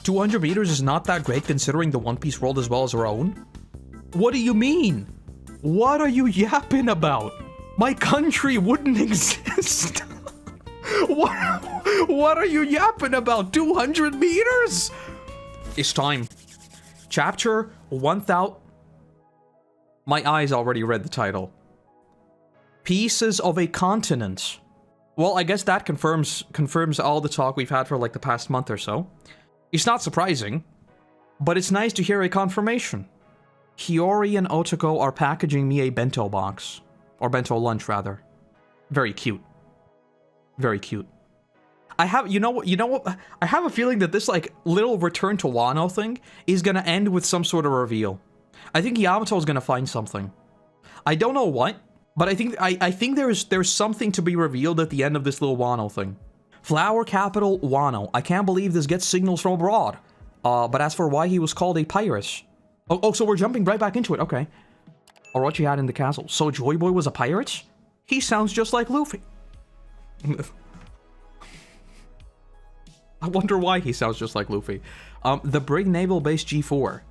200 meters is not that great considering the One Piece world as well as our own? What do you mean? What are you yapping about? My country wouldn't exist. What are you yapping about? 200 meters? It's time. Chapter 1000. My eyes already read the title. Pieces of a Continent. Well, I guess that confirms all the talk we've had for like the past month or so. It's not surprising, but it's nice to hear a confirmation. Hiyori and Otoko are packaging me a bento box. Or bento lunch, rather. Very cute. Very cute. I have, you know what, I have a feeling that this, like, little return to Wano thing is gonna end with some sort of reveal. I think Yamato's gonna find something. I don't know what, but I think there's something to be revealed at the end of this little Wano thing. Flower capital, Wano. I can't believe this gets signals from abroad. But as for why he was called a pirate... Oh, so we're jumping right back into it, okay. Orochi had in the castle. So Joy Boy was a pirate? He sounds just like Luffy. I wonder why he sounds just like Luffy. The Brig Naval Base G4.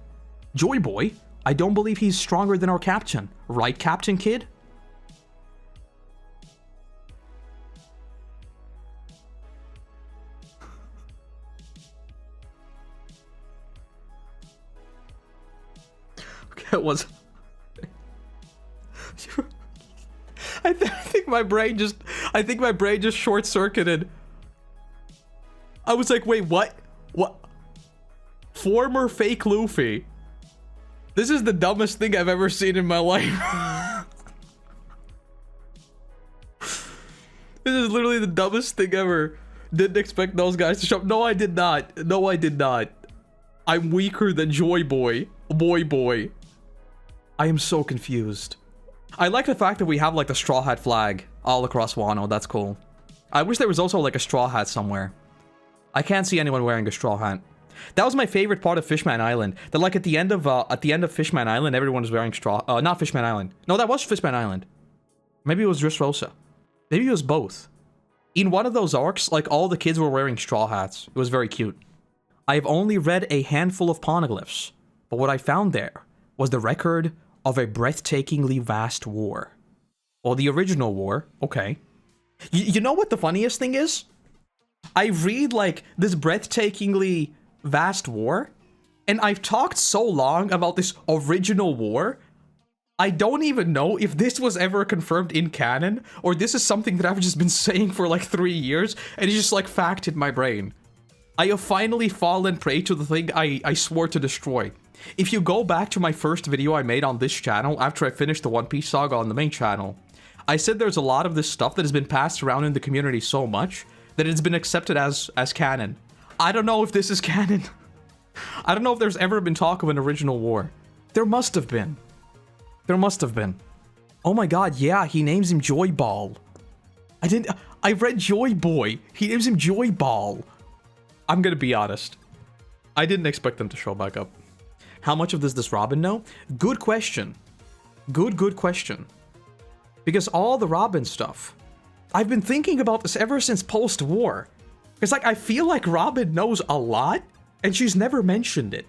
Joy Boy? I don't believe he's stronger than our captain. Right, Captain Kid? Okay, it was... I think my brain just short-circuited. I was like, wait, what? What? Former fake Luffy. This is the dumbest thing I've ever seen in my life. This is literally the dumbest thing ever. Didn't expect those guys to show up. No, I did not. No, I did not. I'm weaker than Joy Boy. Boy. I am so confused. I like the fact that we have like the Straw Hat flag all across Wano. That's cool. I wish there was also like a straw hat somewhere. I can't see anyone wearing a straw hat. That was my favorite part of Fishman Island. That like at the end of Fishman Island, everyone was wearing straw. Not Fishman Island. No, that was Fishman Island. Maybe it was Dressrosa. Maybe it was both. In one of those arcs, like all the kids were wearing straw hats. It was very cute. I have only read a handful of poneglyphs, but what I found there was the record of a breathtakingly vast war. Well, the original war, okay. You know what the funniest thing is? I read, like, this breathtakingly vast war, and I've talked so long about this original war, I don't even know if this was ever confirmed in canon, or this is something that I've just been saying for, like, 3 years, and it's just, like, fact in my brain. I have finally fallen prey to the thing I swore to destroy. If you go back to my first video I made on this channel after I finished the One Piece saga on the main channel, I said there's a lot of this stuff that has been passed around in the community so much that it's been accepted as canon. I don't know if this is canon. I don't know if there's ever been talk of an original war. There must have been. There must have been. Oh my god, yeah, he names him Joy Ball. I read Joy Boy. He names him Joy Ball. I'm gonna be honest. I didn't expect them to show back up. How much of this does Robin know? Good question. Good question. Because all the Robin stuff, I've been thinking about this ever since post-war. Because, like, I feel like Robin knows a lot, and she's never mentioned it.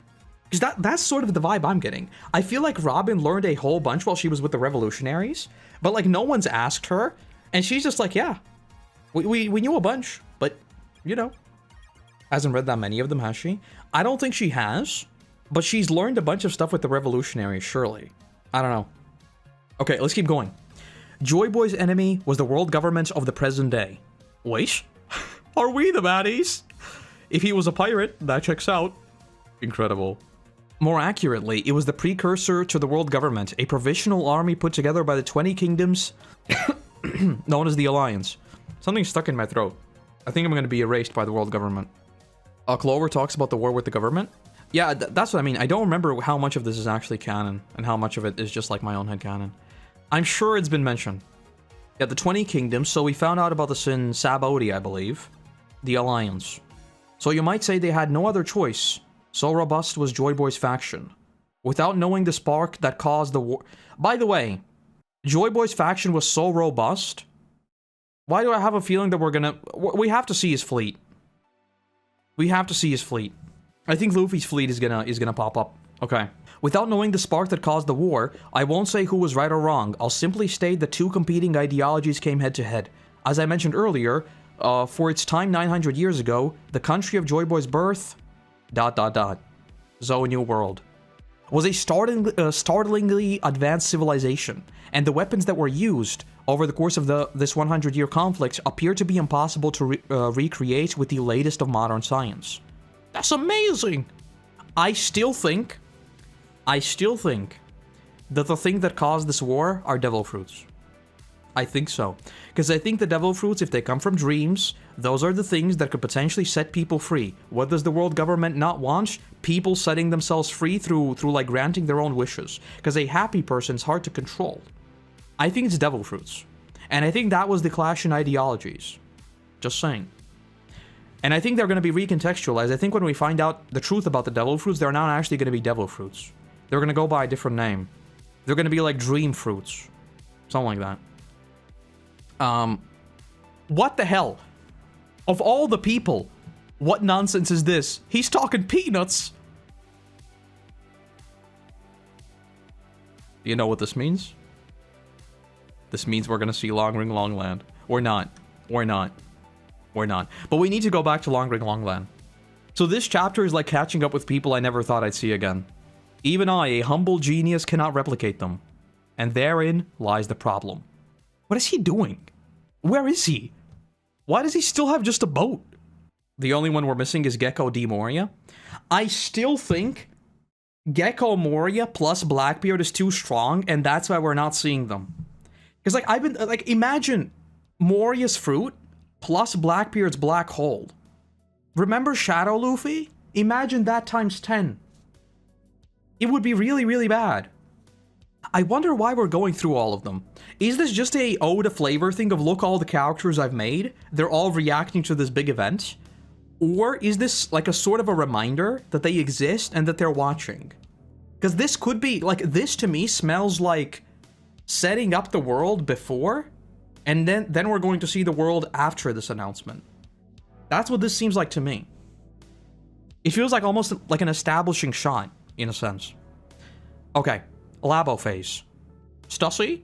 Because that's sort of the vibe I'm getting. I feel like Robin learned a whole bunch while she was with the Revolutionaries, but, like, no one's asked her, and she's just like, yeah, we knew a bunch, but, you know. Hasn't read that many of them, has she? I don't think she has. But she's learned a bunch of stuff with the Revolutionaries, surely. I don't know. Okay, let's keep going. Joy Boy's enemy was the world government of the present day. Wait? Are we the baddies? If he was a pirate, that checks out. Incredible. More accurately, it was the precursor to the world government, a provisional army put together by the 20 kingdoms known as the Alliance. Something's stuck in my throat. I think I'm going to be erased by the world government. Clover talks about the war with the government. Yeah, that's what I mean. I don't remember how much of this is actually canon, and how much of it is just like my own headcanon. I'm sure it's been mentioned. Yeah, the 20 kingdoms, so we found out about this in Sabaody, I believe. The Alliance. So you might say they had no other choice. So robust was Joy Boy's faction. Without knowing the spark that caused the war... By the way, Joy Boy's faction was so robust. Why do I have a feeling that we're gonna... We have to see his fleet. We have to see his fleet. I think Luffy's fleet is gonna pop up. Okay. Without knowing the spark that caused the war, I won't say who was right or wrong. I'll simply state that two competing ideologies came head to head. As I mentioned earlier, for its time 900 years ago, the country of Joy Boy's birth... ... Zoa New World was a startlingly advanced civilization, and the weapons that were used over the course of this 100-year conflict appear to be impossible to recreate with the latest of modern science. That's amazing! I still think that the thing that caused this war are devil fruits. I think so. Because I think the devil fruits, if they come from dreams, those are the things that could potentially set people free. What does the world government not want? People setting themselves free through like granting their own wishes. Because a happy person's hard to control. I think it's devil fruits. And I think that was the clash in ideologies. Just saying. And I think they're going to be recontextualized. I think when we find out the truth about the devil fruits, they're not actually going to be devil fruits. They're going to go by a different name. They're going to be like dream fruits. Something like that. What the hell? Of all the people, what nonsense is this? He's talking peanuts! Do you know what this means? This means we're gonna see Long Ring Long Land. We're not. We're not. We're not. But we need to go back to Long Ring Long Land. So this chapter is like catching up with people I never thought I'd see again. Even I, a humble genius, cannot replicate them. And therein lies the problem. What is he doing? Where is he? Why does he still have just a boat? The only one we're missing is Gecko D. Moria. I still think Gecko Moria plus Blackbeard is too strong, and that's why we're not seeing them. Because, like, imagine Moria's fruit plus Blackbeard's black hole. Remember Shadow Luffy? Imagine that times 10. It would be really, really bad. I wonder why we're going through all of them. Is this just a ode to flavor thing of look all the characters I've made? They're all reacting to this big event? Or is this like a sort of a reminder that they exist and that they're watching? Because this could be, like, this to me smells like setting up the world before, and then we're going to see the world after this announcement. That's what this seems like to me. It feels like almost like an establishing shot, in a sense. Okay. Labo phase. Stussy?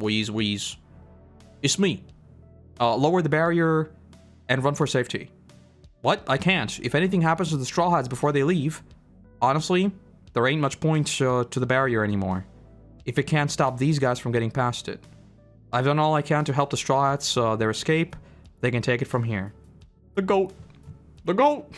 Wheeze, wheeze. It's me. Lower the barrier and run for safety. What? I can't. If anything happens to the Straw Hats before they leave, honestly, there ain't much point to the barrier anymore. If it can't stop these guys from getting past it. I've done all I can to help the Straw Hats, their escape. They can take it from here. The goat. The goat!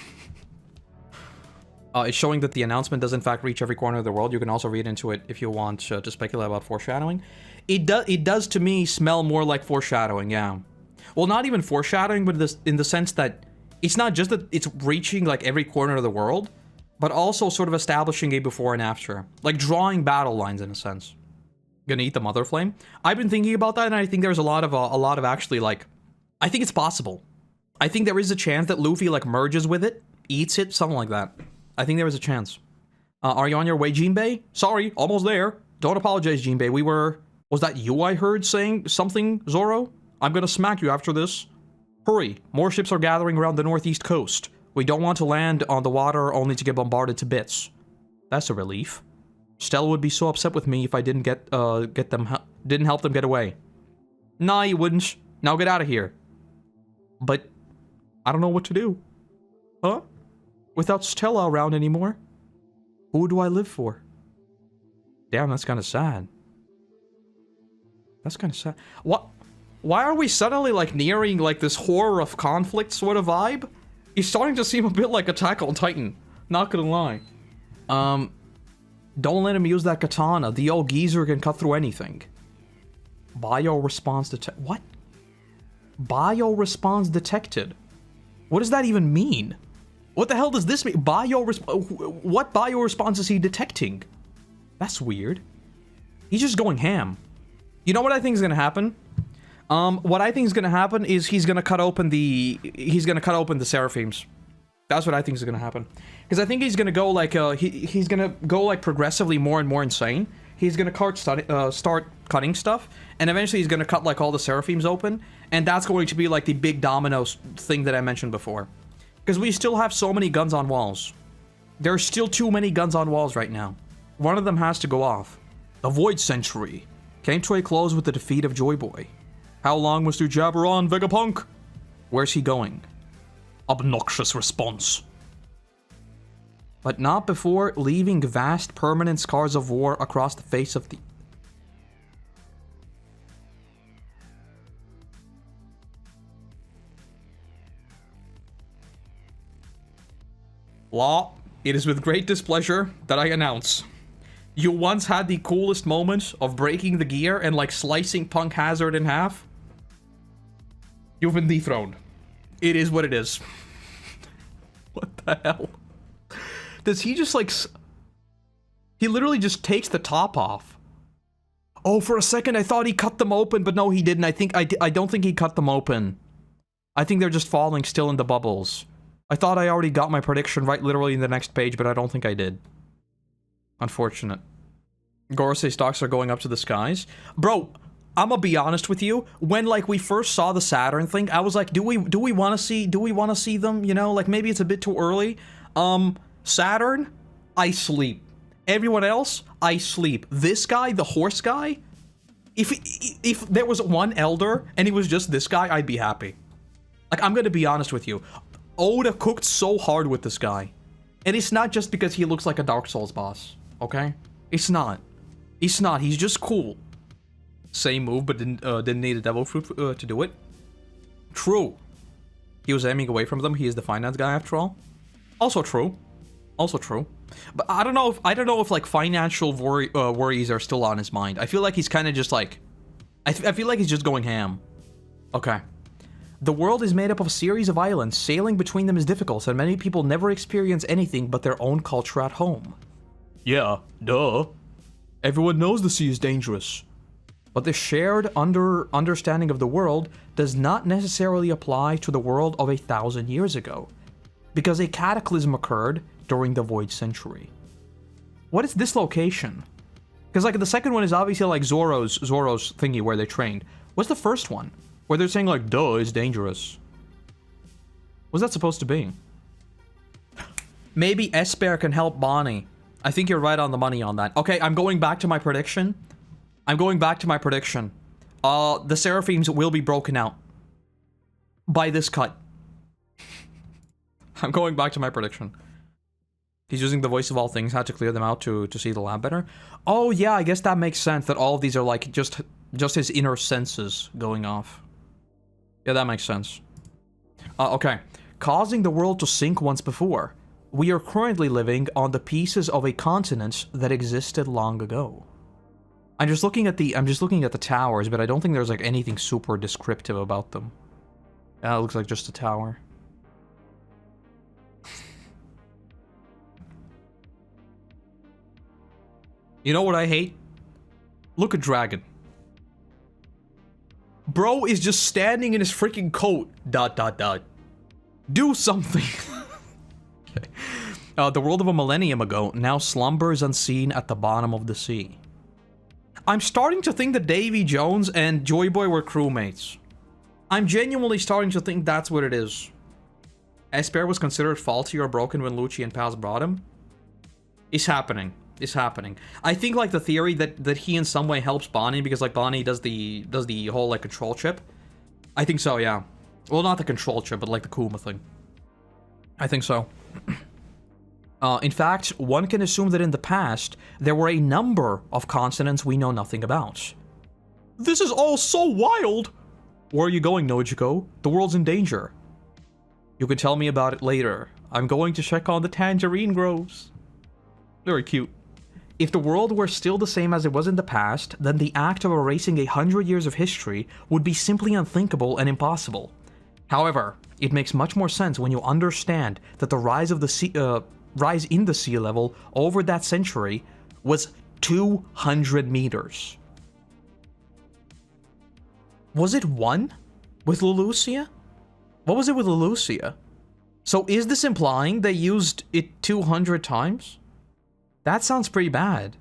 It's showing that the announcement does in fact reach every corner of the world. You can also read into it if you want to speculate about foreshadowing. It does to me smell more like foreshadowing, yeah. Well, not even foreshadowing, but in the sense that it's not just that it's reaching like every corner of the world, but also sort of establishing a before and after. Like drawing battle lines in a sense. Gonna eat the Mother Flame? I've been thinking about that, and I think there's a lot of actually like... I think it's possible. I think there is a chance that Luffy like merges with it, eats it, something like that. I think there is a chance. Are you on your way, Jinbei? Sorry, almost there. Don't apologize, Jinbei. Was that you I heard saying something, Zoro? I'm gonna smack you after this. Hurry, more ships are gathering around the northeast coast. We don't want to land on the water only to get bombarded to bits. That's a relief. Stella would be so upset with me if I didn't didn't help them get away. Nah, you wouldn't. Now get out of here. But I don't know what to do. Huh? Without Stella around anymore, who do I live for? Damn, that's kind of sad. That's kind of sad. What? Why are we suddenly, like, nearing, like, this horror of conflict sort of vibe? It's starting to seem a bit like Attack on Titan. Not gonna lie. Don't let him use that katana. The old geezer can cut through anything. Bio response detected. What? Bio response detected. What does that even mean? What the hell does this mean? What bio response is he detecting? That's weird. He's just going ham. You know what I think is gonna happen? What I think is gonna happen is he's gonna cut open the Seraphims. That's what I think is gonna happen. Because I think he's gonna go like he's gonna go like progressively more and more insane. He's gonna start cutting stuff, and eventually he's gonna cut like all the Seraphims open, and that's going to be like the big domino thing that I mentioned before. Because we still have so many guns on walls. There are still too many guns on walls right now. One of them has to go off. The Void Century came to a close with the defeat of Joy Boy. How long must you jabber on, Vegapunk? Where's he going? Obnoxious response. But not before leaving vast permanent scars of war across the face of the... Law, it is with great displeasure that I announce. You once had the coolest moment of breaking the gear and like slicing Punk Hazard in half. You've been dethroned. It is what it is. What the hell? Does he just like... He literally just takes the top off. Oh, for a second I thought he cut them open, but no he didn't. I don't think he cut them open. I think they're just falling still in the bubbles. I thought I already got my prediction right literally in the next page, but I don't think I did. Unfortunate. Gorosei stocks are going up to the skies. Bro, I'm gonna be honest with you. When like we first saw the Saturn thing, I was like, do we want to see them? You know, like maybe it's a bit too early. Saturn, I sleep. Everyone else, I sleep. This guy, the horse guy, if there was one elder and he was just this guy, I'd be happy. Like, I'm gonna be honest with you. Oda cooked so hard with this guy. And it's not just because he looks like a Dark Souls boss, okay? It's not. It's not. He's just cool. Same move, but didn't need a devil fruit to do it. True. He was aiming away from them. He is the finance guy after all. Also true. Also true. But I don't know if like financial worries are still on his mind. I feel like he's kind of just like... I feel like he's just going ham. Okay. The world is made up of a series of islands. Sailing between them is difficult, and many people never experience anything but their own culture at home. Yeah, duh. Everyone knows the sea is dangerous. But the shared understanding of the world does not necessarily apply to the world of 1,000 years ago, because a cataclysm occurred during the Void Century. What is this location? Because like the second one is obviously like Zoro's thingy where they trained. What's the first one? Where they're saying like, duh, it's dangerous. What's that supposed to be? Maybe Esper can help Bonnie. I think you're right on the money on that. Okay, I'm going back to my prediction. The Seraphims will be broken out. By this cut. I'm going back to my prediction. He's using the voice of all things, had to clear them out to see the lab better. Oh yeah, I guess that makes sense that all of these are like just his inner senses going off. Yeah, that makes sense. Okay. Causing the world to sink once before. We are currently living on the pieces of a continent that existed long ago. I'm just looking at the towers, but I don't think there's like anything super descriptive about them. Yeah, it looks like just a tower. You know what I hate? Look at Dragon. Bro is just standing in his freaking coat. ... Do something. Okay. The world of a millennium ago now slumbers unseen at the bottom of the sea. I'm starting to think that Davy Jones and Joy Boy were crewmates. I'm genuinely starting to think that's what it is. Esper was considered faulty or broken when Lucci and Paz brought him. It's happening. It's happening. I think like the theory that he in some way helps Bonnie because like Bonnie does the whole like control chip. I think so, yeah. Well, not the control chip, but like the Kuma thing. I think so. In fact, one can assume that in the past, there were a number of continents we know nothing about. This is all so wild! Where are you going, Nojiko? The world's in danger. You can tell me about it later. I'm going to check on the tangerine groves. Very cute. If the world were still the same as it was in the past, then the act of erasing 100 years of history would be simply unthinkable and impossible. However, it makes much more sense when you understand that the rise in the sea level over that century was 200 meters. Was it 1 with Lulusia? What was it with Lulusia? So is this implying they used it 200 times? That sounds pretty bad.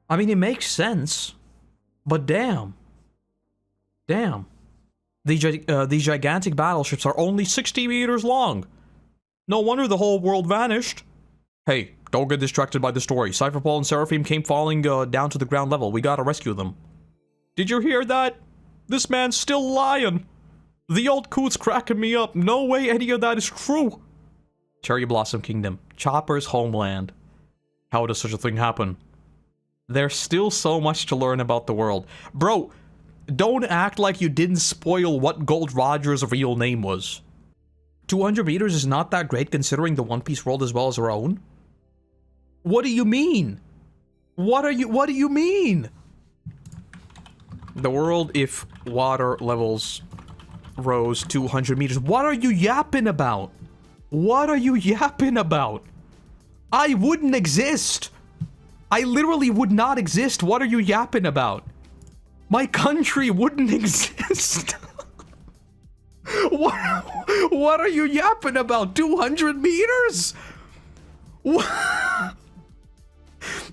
I mean, it makes sense, but damn. Damn. These gigantic battleships are only 60 meters long. No wonder the whole world vanished. Hey, don't get distracted by the story. Cypherpole and Seraphim came falling down to the ground level. We gotta rescue them. Did you hear that? This man's still lying. The old coot's cracking me up. No way any of that is true. Cherry Blossom Kingdom. Chopper's homeland. How does such a thing happen? There's still so much to learn about the world. Bro, don't act like you didn't spoil what Gold Roger's real name was. 200 meters is not that great considering the One Piece world as well as our own? What do you mean? What do you mean? The world if water levels rose 200 meters. What are you yapping about? What are you yapping about? I wouldn't exist. I literally would not exist. What are you yapping about? My country wouldn't exist. What are you yapping about? 200 meters? What?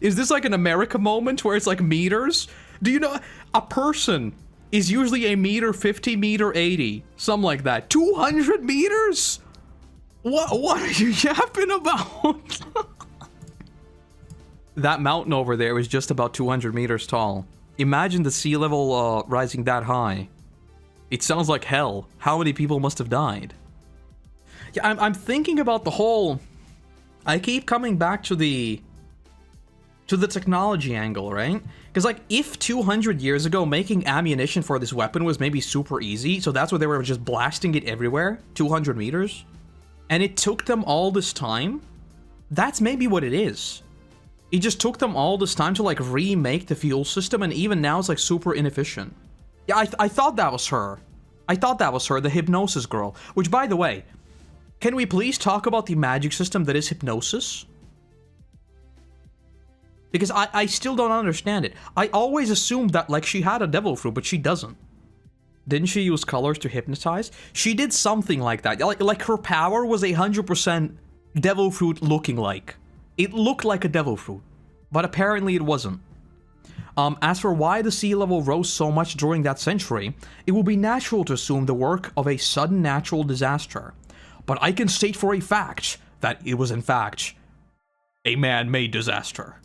Is this like an America moment where it's like meters? Do you know a person is usually a meter 50, meter 80, something like that. 200 meters? What are you yapping about? That mountain over there is just about 200 meters tall. Imagine the sea level rising that high. It sounds like hell. How many people must have died? Yeah, I'm thinking about the whole... I keep coming back to the technology angle, right? Because, like, if 200 years ago making ammunition for this weapon was maybe super easy, so that's why they were just blasting it everywhere, 200 meters, and it took them all this time, that's maybe what it is. It just took them all this time to, like, remake the fuel system, and even now it's, like, super inefficient. Yeah, I thought that was her. I thought that was her, the hypnosis girl. Which, by the way, can we please talk about the magic system that is hypnosis? Because I still don't understand it. I always assumed that, like, she had a devil fruit, but she doesn't. Didn't she use colors to hypnotize? She did something like that. Like her power was 100% devil fruit looking like. It looked like a devil fruit, but apparently it wasn't. As for why the sea level rose so much during that century, it would be natural to assume the work of a sudden natural disaster. But I can state for a fact that it was in fact a man-made disaster.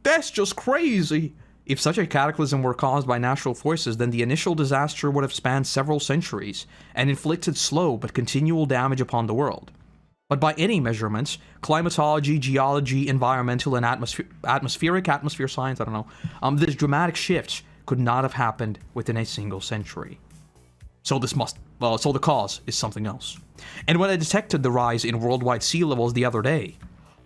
That's just crazy! If such a cataclysm were caused by natural forces, then the initial disaster would have spanned several centuries and inflicted slow but continual damage upon the world. But by any measurements, climatology, geology, environmental, and atmosphere science, I don't know, this dramatic shift could not have happened within a single century. So the cause is something else. And when I detected the rise in worldwide sea levels the other day,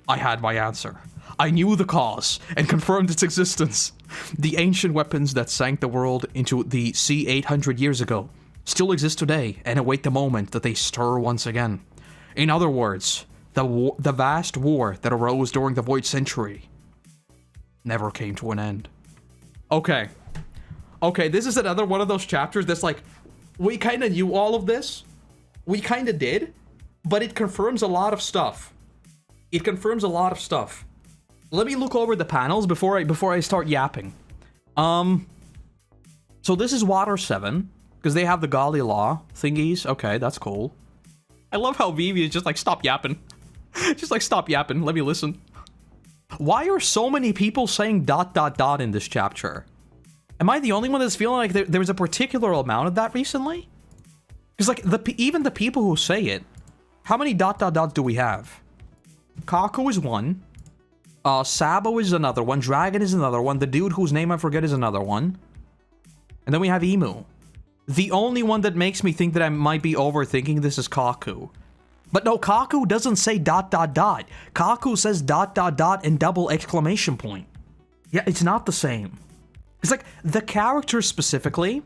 I had my answer. I knew the cause and confirmed its existence. The ancient weapons that sank the world into the sea 800 years ago still exist today and await the moment that they stir once again. In other words, the vast war that arose during the Void Century never came to an end. Okay, this is another one of those chapters that's like, we kind of knew all of this. We kind of did, but it confirms a lot of stuff. Let me look over the panels before I start yapping. So this is Water 7, because they have the Gali Law thingies. Okay, that's cool. I love how Vivi is just like, stop yapping. Just like, stop yapping, let me listen. Why are so many people saying ... in this chapter? Am I the only one that's feeling like there was a particular amount of that recently? Because like, even the people who say it, how many ... do we have? Kaku is one. Sabo is another one. Dragon is another one. The dude whose name I forget is another one. And then we have Emu. The only one that makes me think that I might be overthinking this is Kaku. But no, Kaku doesn't say ... Kaku says ... and double exclamation point. Yeah, it's not the same. It's like, the characters specifically,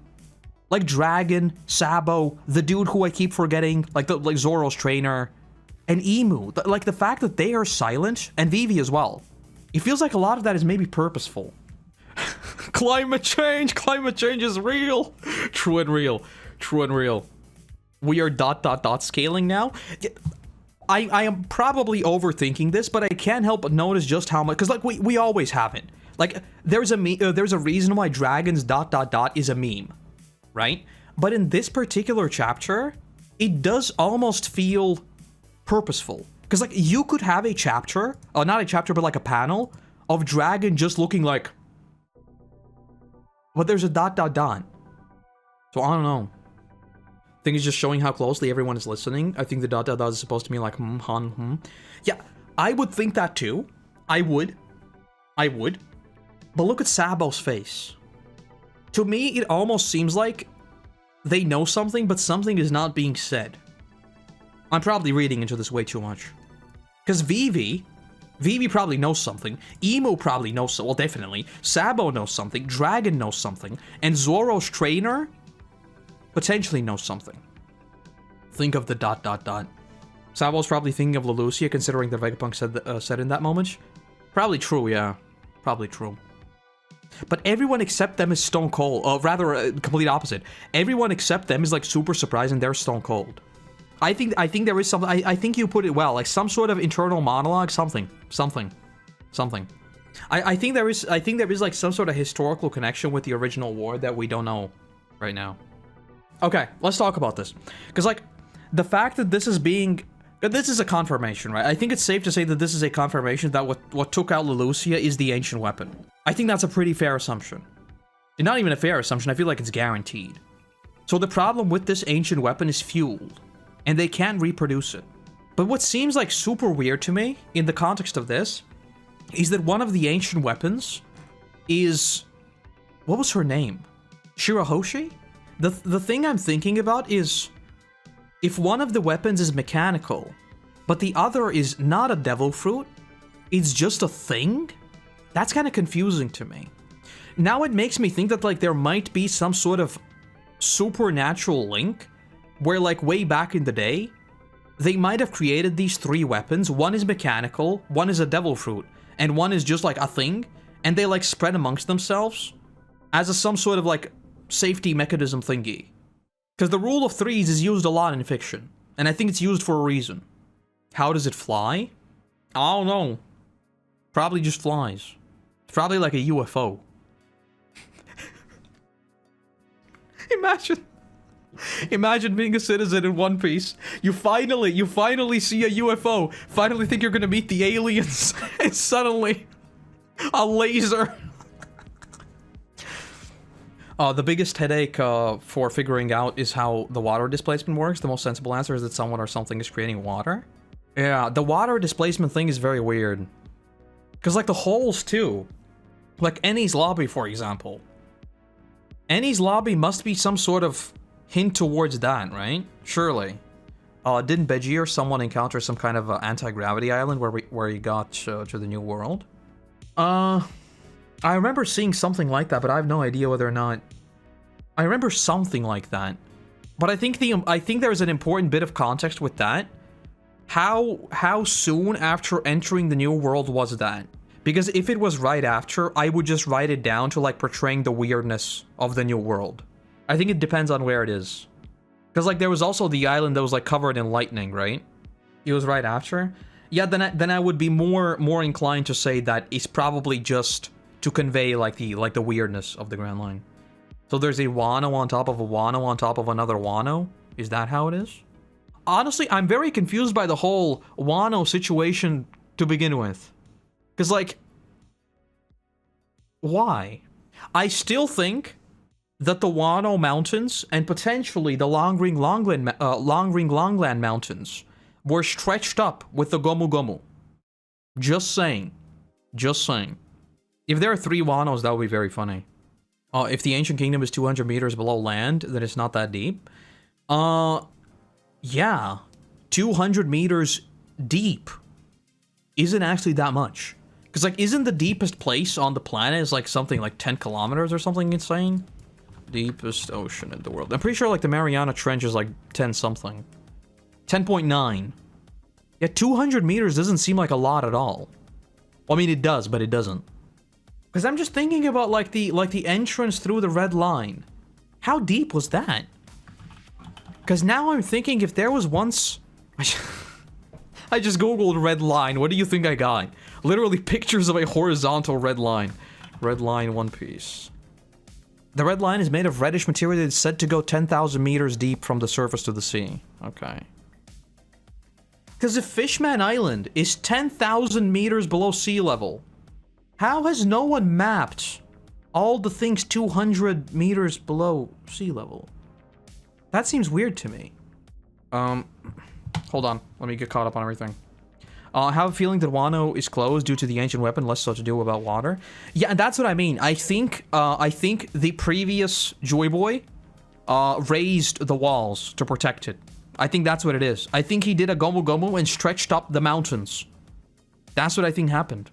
like Dragon, Sabo, the dude who I keep forgetting, like Zoro's trainer, and Emu, like the fact that they are silent, and Vivi as well. It feels like a lot of that is maybe purposeful. Climate change is real. True and real. We are ... scaling now. I am probably overthinking this, but I can't help but notice just how much, because like we always have it. Like there's a reason why Dragon's ... is a meme, right? But in this particular chapter, it does almost feel purposeful. Because, like, you could have a chapter, not a chapter, but like a panel of Dragon just looking like... But there's a ... So I don't know. I think it's just showing how closely everyone is listening. I think the ... is supposed to be like, Yeah, I would think that too. I would. But look at Sabo's face. To me, it almost seems like they know something, but something is not being said. I'm probably reading into this way too much. Because Vivi probably knows something. Emo probably knows well, definitely. Sabo knows something. Dragon knows something. And Zoro's trainer potentially knows something. Think of the ... Sabo's probably thinking of Leloucia, considering the Vegapunk said in that moment. Probably true, yeah. Probably true. But everyone except them is Stone Cold. Rather, complete opposite. Everyone except them is like super surprised and they're Stone Cold. I think there is something. I think you put it well. Like some sort of internal monologue. Something. I think there is like some sort of historical connection with the original war that we don't know right now. Okay, let's talk about this. Because like the fact that this is a confirmation, right? I think it's safe to say that this is a confirmation that what took out Leloucia is the ancient weapon. I think that's a pretty fair assumption. And not even a fair assumption, I feel like it's guaranteed. So the problem with this ancient weapon is fueled, and they can't reproduce it. But what seems like super weird to me, in the context of this, is that one of the ancient weapons is... What was her name? Shirahoshi? The thing I'm thinking about is... If one of the weapons is mechanical, but the other is not a devil fruit, it's just a thing? That's kind of confusing to me. Now it makes me think that like there might be some sort of supernatural link where like way back in the day, they might have created these three weapons. One is mechanical, one is a devil fruit, and one is just like a thing, and they like spread amongst themselves as some sort of like safety mechanism thingy. Because the rule of threes is used a lot in fiction, and I think it's used for a reason. How does it fly? I don't know. Probably just flies. It's probably like a UFO. Imagine being a citizen in One Piece. You finally see a UFO. Finally think you're gonna meet the aliens, and suddenly a laser. The biggest headache for figuring out is how the water displacement works. The most sensible answer is that someone or something is creating water. Yeah, the water displacement thing is very weird. Because, like, the holes, too. Like, Ennie's lobby, for example. Ennie's lobby must be some sort of hint towards that, right? Surely. Didn't Beji or someone encounter some kind of anti-gravity island where he got to the new world? I remember seeing something like that, but I have no idea whether or not... I remember something like that. But I think there's an important bit of context with that. How soon after entering the new world was that? Because if it was right after, I would just write it down to like portraying the weirdness of the new world. I think it depends on where it is. Because like there was also the island that was like covered in lightning, right? It was right after? Yeah, then I would be more inclined to say that it's probably just to convey like the weirdness of the Grand Line. So there's a Wano on top of a Wano on top of another Wano? Is that how it is? Honestly, I'm very confused by the whole Wano situation to begin with. Because, like... Why? I still think that the Wano Mountains and potentially the Longring Longland Mountains were stretched up with the Gomu Gomu. Just saying. Just saying. If there are 3 Wanos, that would be very funny. If the Ancient Kingdom is 200 meters below land, then it's not that deep. Yeah. 200 meters deep isn't actually that much. Because, like, isn't the deepest place on the planet is, like, something like 10 kilometers or something insane? Deepest ocean in the world. I'm pretty sure, like, the Mariana Trench is, like, 10-something. 10.9. Yeah, 200 meters doesn't seem like a lot at all. Well, I mean, it does, but it doesn't. Because I'm just thinking about, like, the entrance through the red line. How deep was that? Because now I'm thinking if there was once... I just googled red line. What do you think I got? Literally pictures of a horizontal red line. Red line One Piece. The red line is made of reddish material that is said to go 10,000 meters deep from the surface to the sea. Okay. Because if Fishman Island is 10,000 meters below sea level, how has no one mapped all the things 200 meters below sea level? That seems weird to me. Hold on. Let me get caught up on everything. I have a feeling that Wano is closed due to the ancient weapon, less so to do about water. Yeah, and that's what I mean. I think the previous Joy Boy raised the walls to protect it. I think that's what it is. I think he did a Gomu Gomu and stretched up the mountains. That's what I think happened.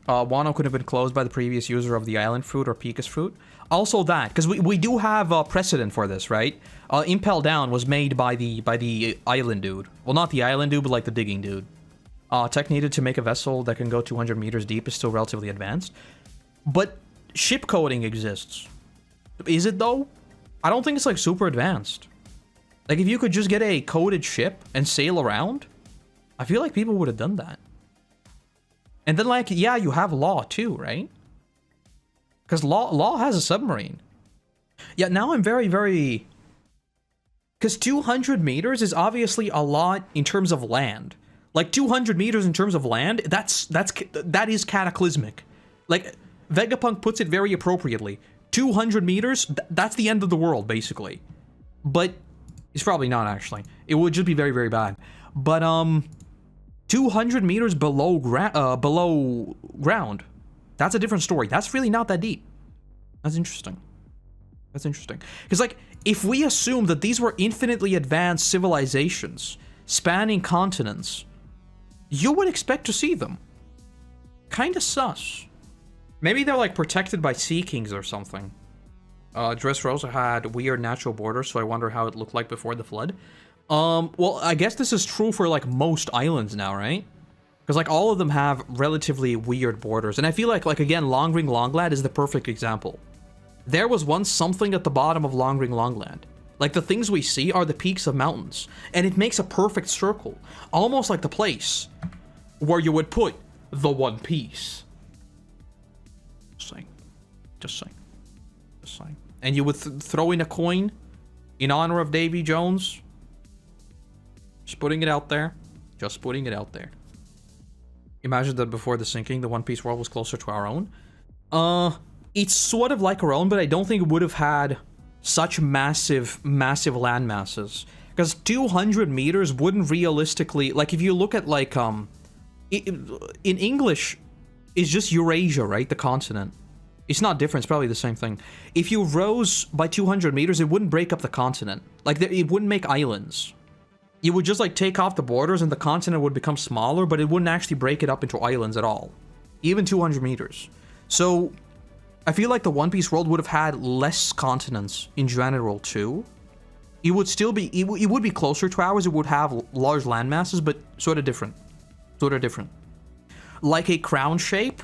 Wano could have been closed by the previous user of the island fruit or Pika's fruit. Also that, because we do have a precedent for this, right? Impel Down was made by the island dude. Well, not the island dude, but like the digging dude. Tech needed to make a vessel that can go 200 meters deep is still relatively advanced. But ship coding exists. Is it though? I don't think it's like super advanced. Like if you could just get a coded ship and sail around, I feel like people would have done that. And then like, yeah, you have Law too, right? Because Law has a submarine. Yeah, now I'm very... Because 200 meters is obviously a lot in terms of land. Like 200 meters in terms of land, that is cataclysmic. Like Vegapunk puts it very appropriately. 200 meters, that's the end of the world basically. But it's probably not actually. It would just be very bad. But 200 meters below ground, that's a different story. That's really not that deep. That's interesting. That's interesting. Because like if we assume that these were infinitely advanced civilizations spanning continents, you would expect to see them. Kinda sus. Maybe they're like protected by sea kings or something. Dressrosa had weird natural borders, so I wonder how it looked like before the flood. Well, I guess this is true for like most islands now, right? Because like all of them have relatively weird borders. And I feel like again, Long Ring Longland is the perfect example. There was once something at the bottom of Long Ring Longland. Like the things we see are the peaks of mountains. And it makes a perfect circle. Almost like the place where you would put the One Piece. Just saying. Just saying. Just saying. And you would throw in a coin in honor of Davy Jones. Just putting it out there. Just putting it out there. Imagine that before the sinking, the One Piece world was closer to our own. It's sort of like our own, but I don't think it would have had such massive land masses. Because 200 meters wouldn't realistically... Like, if you look at, like, in English, it's just Eurasia, right? The continent. It's not different, it's probably the same thing. If you rose by 200 meters, it wouldn't break up the continent. Like, it wouldn't make islands. You would just, like, take off the borders and the continent would become smaller, but it wouldn't actually break it up into islands at all. Even 200 meters. So, I feel like the One Piece world would have had less continents in general, too. It would still be... It would be closer to ours, it would have large land masses, but sort of different. Sort of different. Like a crown shape?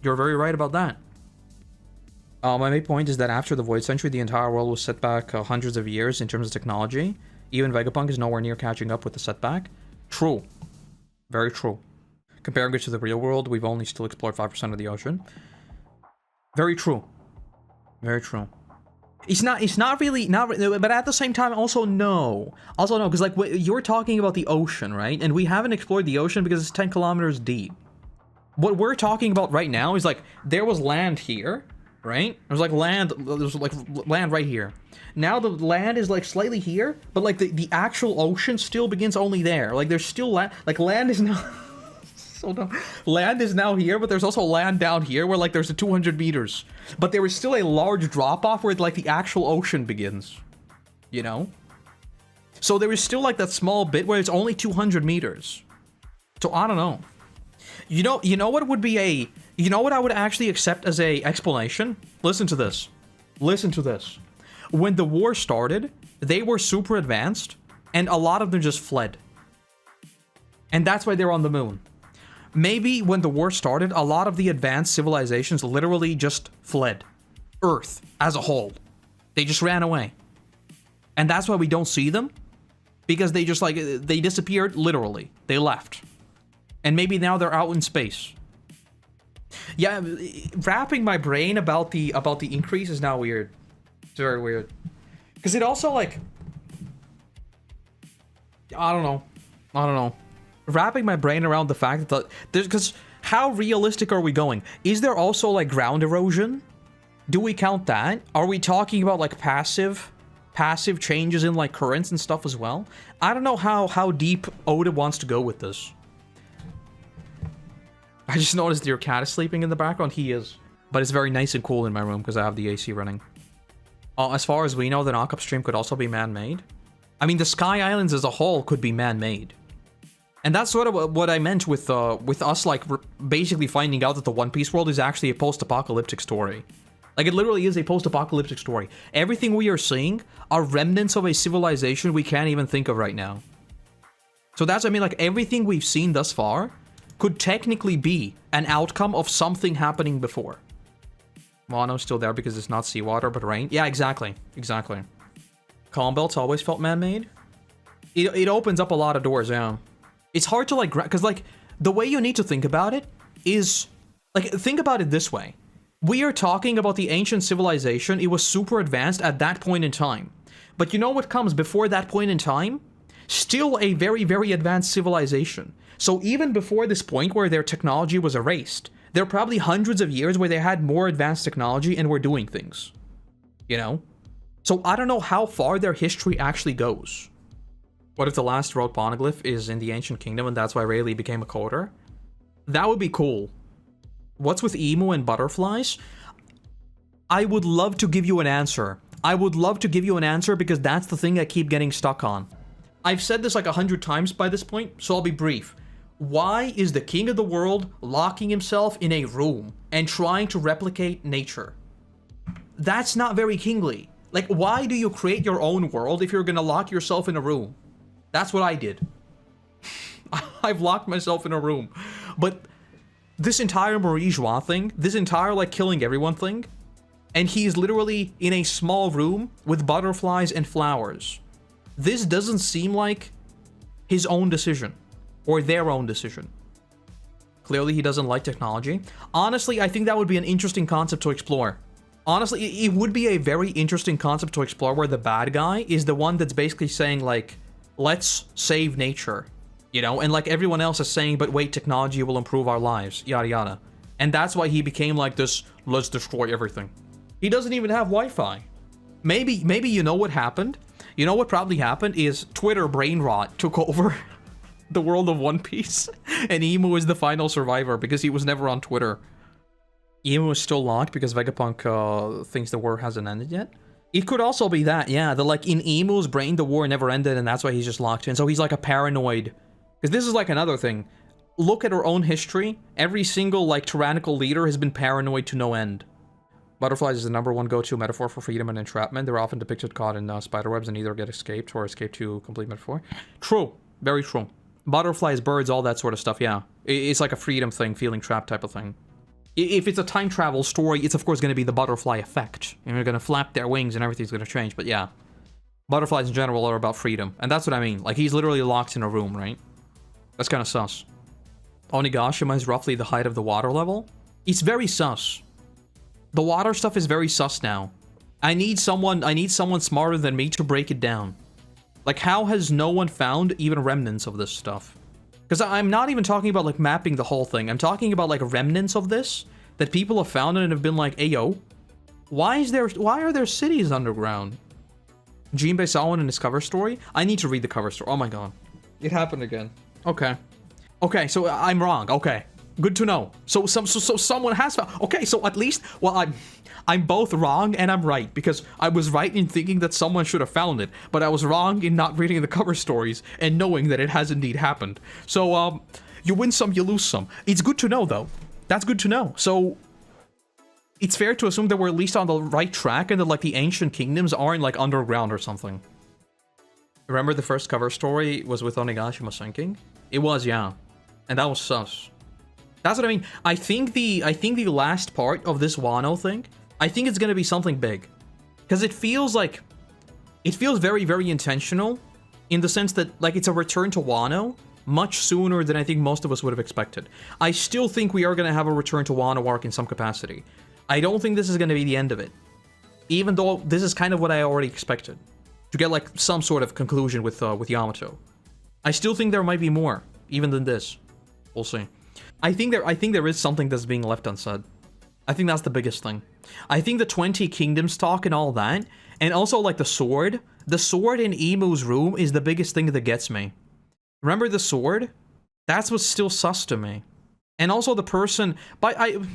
You're very right about that. My main point is that after the Void Century, the entire world was set back hundreds of years in terms of technology. Even Vegapunk is nowhere near catching up with the setback. True. Very true. Comparing it to the real world, we've only still explored 5% of the ocean. Very true. Very true. It's not really, but at the same time, also no. Also no, because like, you're talking about the ocean, right? And we haven't explored the ocean because it's 10 kilometers deep. What we're talking about right now is like, there was land here, right? There was like land right here. Now the land is like slightly here, but like the actual ocean still begins only there. Like there's still land, like land is now, so dumb. Land is now here, but there's also land down here where like there's a 200 meters. But there is still a large drop off where like the actual ocean begins, you know? So there is still like that small bit where it's only 200 meters. So I don't know. You know what would be a, you know what I would actually accept as a explanation? Listen to this. Listen to this. When the war started, they were super advanced, and a lot of them just fled. And that's why they're on the moon. Maybe when the war started, a lot of the advanced civilizations literally just fled. Earth, as a whole. They just ran away. And that's why we don't see them. Because they just like, they disappeared, literally. They left. And maybe now they're out in space. Yeah, wrapping my brain about the increase is now weird. It's very weird. Because it also, like... I don't know. I don't know. Wrapping my brain around the fact that there's, because how realistic are we going? Is there also like ground erosion? Do we count that? Are we talking about like passive changes in like currents and stuff as well? I don't know how deep Oda wants to go with this. I just noticed your cat is sleeping in the background. He is. But it's very nice and cool in my room because I have the AC running. As far as we know, the knock-up stream could also be man-made. I mean, the Sky Islands as a whole could be man-made. And that's sort of what I meant with us, like, basically finding out that the One Piece world is actually a post-apocalyptic story. Like, it literally is a post-apocalyptic story. Everything we are seeing are remnants of a civilization we can't even think of right now. So that's, I mean, like, everything we've seen thus far could technically be an outcome of something happening before. Wano's still there because it's not seawater, but rain. Yeah, exactly. Exactly. Calm Belt's always felt man-made. It opens up a lot of doors, yeah. It's hard to, like, because, like, the way you need to think about it is, like, think about it this way. We are talking about the ancient civilization. It was super advanced at that point in time. But you know what comes before that point in time? Still a very, very advanced civilization. So even before this point where their technology was erased, there are probably hundreds of years where they had more advanced technology and were doing things. You know? So I don't know how far their history actually goes. What if the last wrote poneglyph is in the ancient kingdom and that's why Rayleigh became a coder? That would be cool. What's with emu and butterflies? I would love to give you an answer. I would love to give you an answer because that's the thing I keep getting stuck on. I've said this like 100 times by this point, so I'll be brief. Why is the king of the world locking himself in a room and trying to replicate nature? That's not very kingly. Like, why do you create your own world if you're gonna lock yourself in a room? That's what I did. I've locked myself in a room. But this entire Marie Joie thing, this entire, like, killing everyone thing, and he's literally in a small room with butterflies and flowers. This doesn't seem like his own decision. Or their own decision. Clearly he doesn't like technology. Honestly, I think that would be an interesting concept to explore. Honestly, it would be a very interesting concept to explore where the bad guy is the one that's basically saying, like, let's save nature. You know, and like everyone else is saying, but wait, technology will improve our lives, yada yada. And that's why he became like this, let's destroy everything. He doesn't even have Wi-Fi. Maybe you know what happened? You know what probably happened is Twitter brain rot took over the world of One Piece, and Emu is the final survivor because he was never on Twitter. Emu is still locked because Vegapunk thinks the war hasn't ended yet. It could also be that, yeah, that like in Emu's brain the war never ended and that's why he's just locked in. So he's like a paranoid. Because this is like another thing. Look at our own history. Every single like tyrannical leader has been paranoid to no end. Butterflies is the #1 go-to metaphor for freedom and entrapment. They're often depicted caught in spiderwebs and either get escaped or escape to complete metaphor. True. Very true. Butterflies, birds, all that sort of stuff, yeah. It's like a freedom thing, feeling trapped type of thing. If it's a time travel story, it's of course going to be the butterfly effect. And they're going to flap their wings and everything's going to change, but yeah. Butterflies in general are about freedom, and that's what I mean. Like, he's literally locked in a room, right? That's kind of sus. Onigashima is roughly the height of the water level. It's very sus. The water stuff is very sus now. I need someone smarter than me to break it down. Like, how has no one found even remnants of this stuff? Because I'm not even talking about, like, mapping the whole thing. I'm talking about, like, remnants of this that people have found and have been like, ayo, why are there cities underground? Jinbei saw one in his cover story? I need to read the cover story. Oh my god. It happened again. Okay. Okay, so I'm wrong. Okay. Good to know. So someone has found... Okay, so at least... Well, I'm both wrong and I'm right, because I was right in thinking that someone should have found it, but I was wrong in not reading the cover stories and knowing that it has indeed happened. So, you win some, you lose some. It's good to know, though. That's good to know. So, it's fair to assume that we're at least on the right track and that, like, the ancient kingdoms aren't, like, underground or something. Remember the first cover story was with Onigashima sinking? It was, yeah. And that was sus. That's what I mean. I think the last part of this Wano thing, I think it's gonna be something big. Because it feels very, very intentional in the sense that, like, it's a return to Wano much sooner than I think most of us would have expected. I still think we are gonna have a return to Wano arc in some capacity. I don't think this is gonna be the end of it. Even though this is kind of what I already expected. To get, like, some sort of conclusion with Yamato. I still think there might be more, even than this. We'll see. I think there is something that's being left unsaid. I think that's the biggest thing. I think the 20 Kingdoms talk and all that, and also like the sword in Emu's room is the biggest thing that gets me. Remember the sword? That's what's still sus to me. And also the person, I'm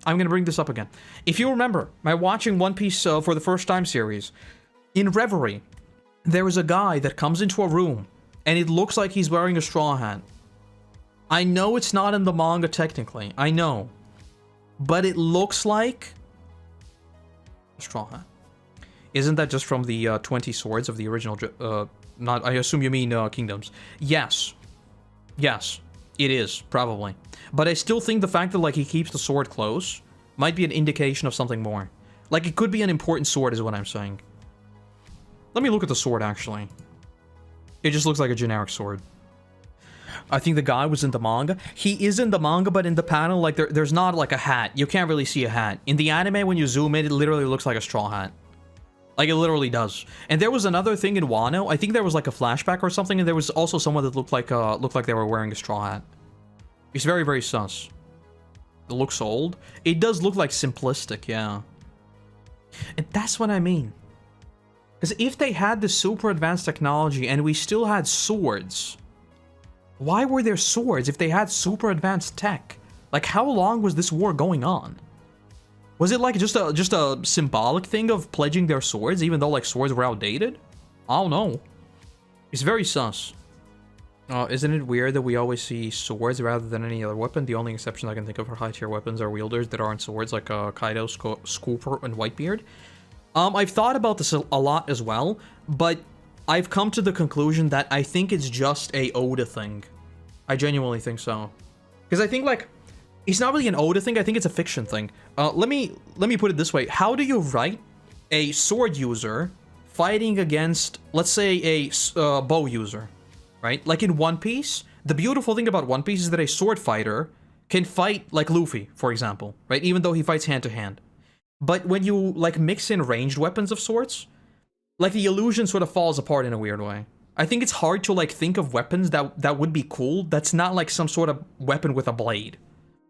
gonna bring this up again. If you remember, my watching One Piece for the first time series, in Reverie, there is a guy that comes into a room, and it looks like he's wearing a straw hat. I know it's not in the manga technically, I know. But it looks like a straw hat. Isn't that just from the 20 swords of the original, I assume you mean Kingdoms. Yes. Yes, it is, probably. But I still think the fact that, like, he keeps the sword close might be an indication of something more. Like, it could be an important sword is what I'm saying. Let me look at the sword, actually. It just looks like a generic sword. I think the guy was in the manga. He is in the manga, but in the panel, like, there's not, like, a hat. You can't really see a hat. In the anime, when you zoom in, it literally looks like a straw hat. Like, it literally does. And there was another thing in Wano. I think there was, like, a flashback or something, and there was also someone that looked like they were wearing a straw hat. It's very, very sus. It looks old. It does look like simplistic, yeah. And that's what I mean. Because if they had the super advanced technology and we still had swords, why were there swords if they had super advanced tech? Like, how long was this war going on? Was it like just a symbolic thing of pledging their swords, even though like swords were outdated? I don't know. It's very sus. Isn't it weird that we always see swords rather than any other weapon? The only exceptions I can think of for high tier weapons are wielders that aren't swords, like Kaido, Scooper, and Whitebeard. I've thought about this a lot as well, but I've come to the conclusion that I think it's just a Oda thing. I genuinely think so. Because I think like, it's not really an Oda thing, I think it's a fiction thing. Let me put it this way. How do you write a sword user fighting against, let's say, a bow user, right? Like in One Piece, the beautiful thing about One Piece is that a sword fighter can fight like Luffy, for example, right? Even though he fights hand to hand. But when you like mix in ranged weapons of sorts, like the illusion sort of falls apart in a weird way. I think it's hard to like think of weapons that would be cool that's not like some sort of weapon with a blade.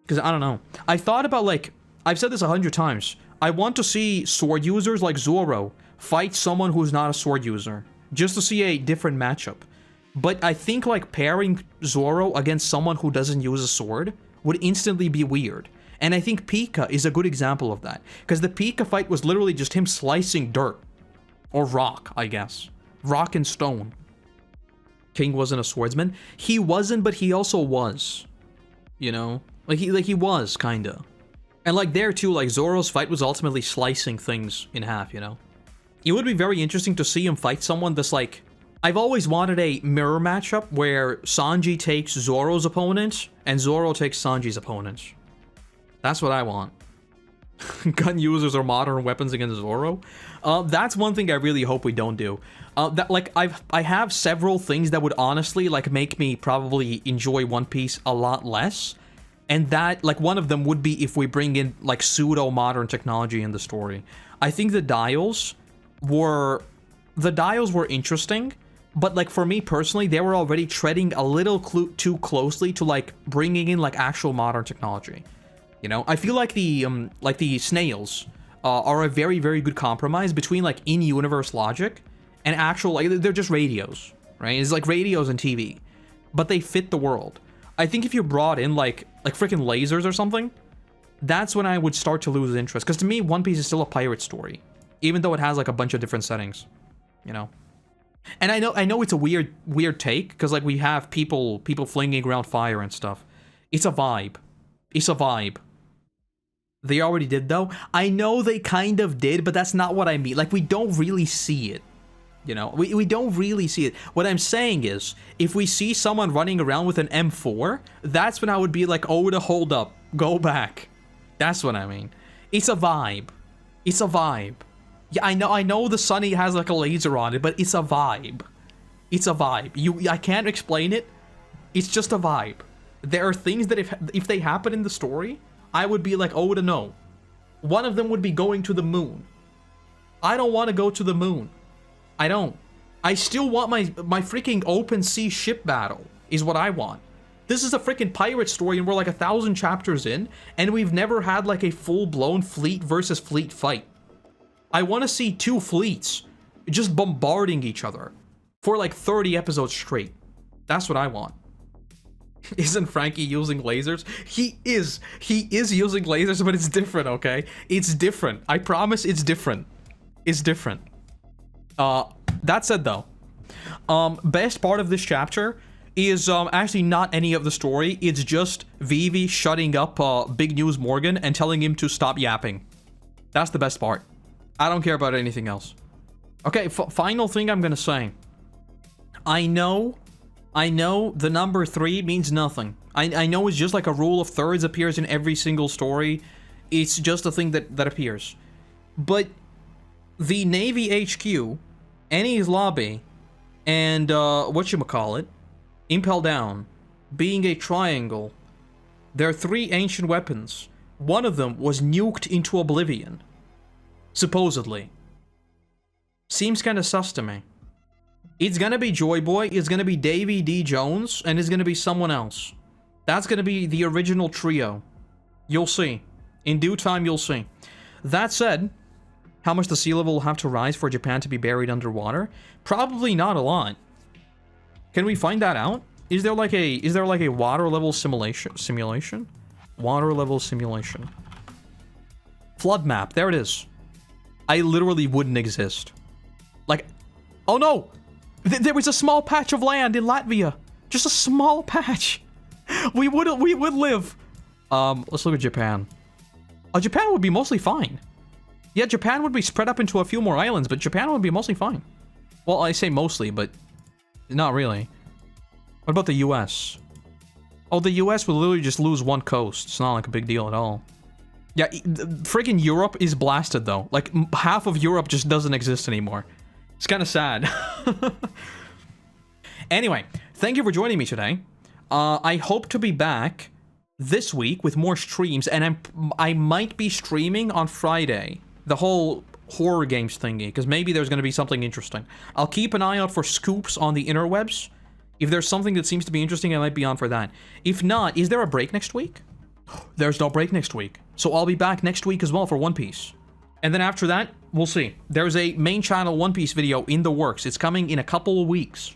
Because I don't know. I thought about like, I've said this 100 times. I want to see sword users like Zoro fight someone who's not a sword user. Just to see a different matchup. But I think like pairing Zoro against someone who doesn't use a sword would instantly be weird. And I think Pika is a good example of that. Because the Pika fight was literally just him slicing dirt. Or rock, I guess. Rock and stone. King wasn't a swordsman. He wasn't, but he also was. You know? Like he was, kinda. And like there too, like Zoro's fight was ultimately slicing things in half, you know? It would be very interesting to see him fight someone that's like... I've always wanted a mirror matchup where Sanji takes Zoro's opponent and Zoro takes Sanji's opponent. That's what I want. Gun users or modern weapons against Zoro. That's one thing I really hope we don't do. That like I have several things that would honestly like make me probably enjoy One Piece a lot less. And that, like, one of them would be if we bring in, like, pseudo-modern technology in the story. I think the dials were interesting, but, like, for me personally, they were already treading a little too closely to, like, bringing in, like, actual modern technology. You know? I feel like the snails are a very, very good compromise between, like, in-universe logic and actual, like, they're just radios, right? It's like radios and TV. But they fit the world. I think if you brought in, like freaking lasers or something, that's when I would start to lose interest. Because to me, One Piece is still a pirate story. Even though it has, like, a bunch of different settings. You know? And I know it's a weird take, because, like, we have people flinging around fire and stuff. It's a vibe. It's a vibe. They already did, though. I know they kind of did, but that's not what I mean. Like, we don't really see it. You know, we don't really see it. What I'm saying is, if we see someone running around with an M4, that's when I would be like, oh, hold up, go back. That's what I mean. It's a vibe. It's a vibe. Yeah, I know the Sunny has like a laser on it, but it's a vibe. It's a vibe. I can't explain it. It's just a vibe. There are things that if they happen in the story, I would be like, oh, no. One of them would be going to the moon. I don't want to go to the moon. I don't. I still want my freaking open sea ship battle, is what I want. This is a freaking pirate story, and we're like 1,000 chapters in, and we've never had like a full-blown fleet versus fleet fight. I want to see 2 fleets just bombarding each other for like 30 episodes straight. That's what I want. Isn't Frankie using lasers? He is using lasers, but it's different, okay? It's different. I promise it's different. It's different. That said though, best part of this chapter is actually not any of the story. It's just Vivi shutting up Big News Morgan and telling him to stop yapping. That's the best part. I don't care about anything else. Okay, final thing I'm gonna say. I know the number 3 means nothing. I know it's just like a rule of thirds appears in every single story. It's just a thing that appears. But the Navy HQ, Annie's Lobby, and whatchamacallit, Impel Down, being a triangle, there are 3 ancient weapons. One of them was nuked into oblivion. Supposedly. Seems kinda sus to me. It's gonna be Joy Boy, it's gonna be Davy D. Jones, and it's gonna be someone else. That's gonna be the original trio. You'll see. In due time, you'll see. That said, how much the sea level will have to rise for Japan to be buried underwater? Probably not a lot. Can we find that out? Is there like a water level simulation? Water level simulation. Flood map, there it is. I literally wouldn't exist. Like, oh no! There was a small patch of land in Latvia. Just a small patch. We would live. Let's look at Japan. Japan would be mostly fine. Yeah, Japan would be spread up into a few more islands, but Japan would be mostly fine. Well, I say mostly, but not really. What about the US? Oh, the US would literally just lose 1 coast. It's not like a big deal at all. Yeah, freaking Europe is blasted though. Like, half of Europe just doesn't exist anymore. It's kind of sad. Anyway, thank you for joining me today. I hope to be back this week with more streams, and I might be streaming on Friday. The whole horror games thingy, because maybe there's going to be something interesting. I'll keep an eye out for scoops on the interwebs. If there's something that seems to be interesting, I might be on for that. If not, is there a break next week? There's no break next week. So I'll be back next week as well for One Piece. And then after that, we'll see. There's a main channel One Piece video in the works. It's coming in a couple of weeks.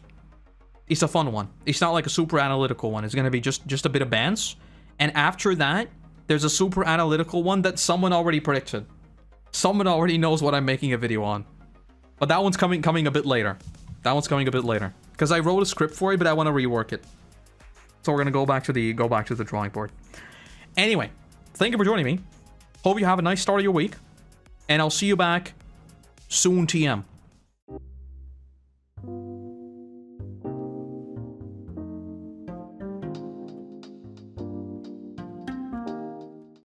It's a fun one. It's not like a super analytical one. It's going to be just a bit of bands. And after that, there's a super analytical one that someone already predicted. Someone already knows what I'm making a video on. But that one's coming a bit later. That one's coming a bit later. Because I wrote a script for it, but I want to rework it. So we're going to go back to the drawing board. Anyway, thank you for joining me. Hope you have a nice start of your week. And I'll see you back soon, TM.